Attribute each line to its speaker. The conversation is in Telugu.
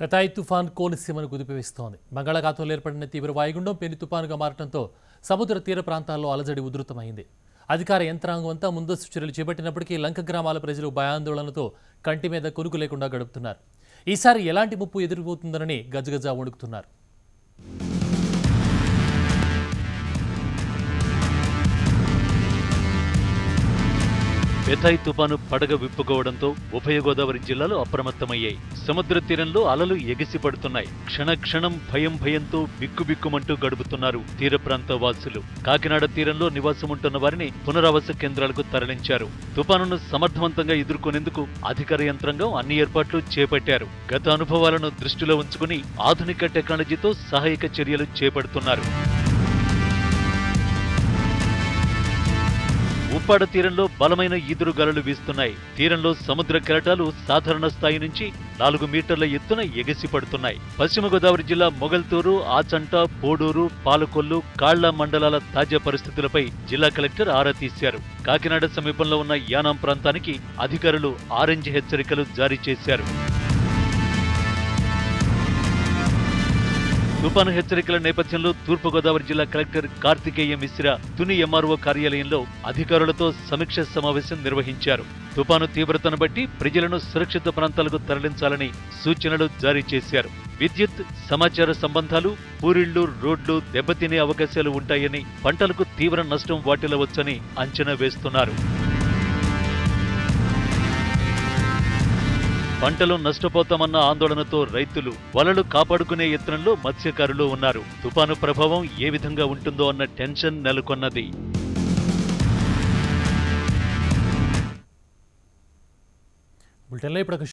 Speaker 1: పెథాయ్ తుఫాన్ కోనసీమను కుదిపివేస్తోంది. బంగాళాఖాతంలో ఏర్పడిన తీవ్ర వాయుగుండం పెను తుఫానుగా మారడంతో సముద్ర తీర ప్రాంతాల్లో అలజడి ఉధృతమైంది. అధికార యంత్రాంగం అంతా ముందస్తు చర్యలు చేపట్టినప్పటికీ లంక గ్రామాల ప్రజలు భయాందోళనతో కంటి మీద కొనుకు లేకుండా గడుపుతున్నారు. ఈసారి ఎలాంటి ముప్పు ఎదురుపోతుందనని గజగజ వణుకుతున్నారు.
Speaker 2: పెథాయ్ తుపాను పడగ విప్పుకోవడంతో ఉభయ గోదావరి జిల్లాలు అప్రమత్తమయ్యాయి. సముద్ర తీరంలో అలలు ఎగిసిపడుతున్నాయి. క్షణక్షణం భయంతో బిక్కుబిక్కుమంటూ గడుపుతున్నారు తీర ప్రాంత వాసులు. కాకినాడ తీరంలో నివాసముంటున్న వారిని పునరావాస కేంద్రాలకు తరలించారు. తుపానును సమర్థవంతంగా ఎదుర్కొనేందుకు అధికార యంత్రాంగం అన్ని ఏర్పాట్లు చేపట్టారు. గత అనుభవాలను దృష్టిలో ఉంచుకుని ఆధునిక టెక్నాలజీతో సహాయక చర్యలు చేపడుతున్నారు. ఉప్పాడ తీరంలో బలమైన ఈదురుగాలులు వీస్తున్నాయి. తీరంలో సముద్ర కెరటాలు సాధారణ స్థాయి నుంచి 4 మీటర్ల ఎత్తున ఎగిసిపడుతున్నాయి. పశ్చిమ గోదావరి జిల్లా మొగల్తూరు, ఆచంట, పోడూరు, పాలకొల్లు, కాళ్ల మండలాల తాజా పరిస్థితులపై జిల్లా కలెక్టర్ ఆరా తీశారు. కాకినాడ సమీపంలో ఉన్న యానాం ప్రాంతానికి అధికారులు ఆరెంజ్ హెచ్చరికలు జారీ చేశారు. తుపాను హెచ్చరికల నేపథ్యంలో తూర్పుగోదావరి జిల్లా కలెక్టర్ కార్తికేయ మిశ్రా తుని ఎంఆర్ఓ కార్యాలయంలో అధికారులతో సమీక్ష సమావేశం నిర్వహించారు. తుపాను తీవ్రతను బట్టి ప్రజలను సురక్షిత ప్రాంతాలకు తరలించాలని సూచనలు జారీ చేశారు. విద్యుత్, సమాచార సంబంధాలు, పూరిళ్లు, రోడ్లు దెబ్బతినే అవకాశాలు ఉంటాయని, పంటలకు తీవ్ర నష్టం వాటిల్లవచ్చని అంచనా వేస్తున్నారు. పంటలు నష్టపోతామన్న ఆందోళనతో రైతులు, వలలు కాపాడుకునే యత్నంలో మత్స్యకారులు ఉన్నారు. తుపాను ప్రభావం ఏ విధంగా ఉంటుందో అన్న టెన్షన్ నెలకొన్నది.
Speaker 1: బులెటిన్లో ఇప్పుడు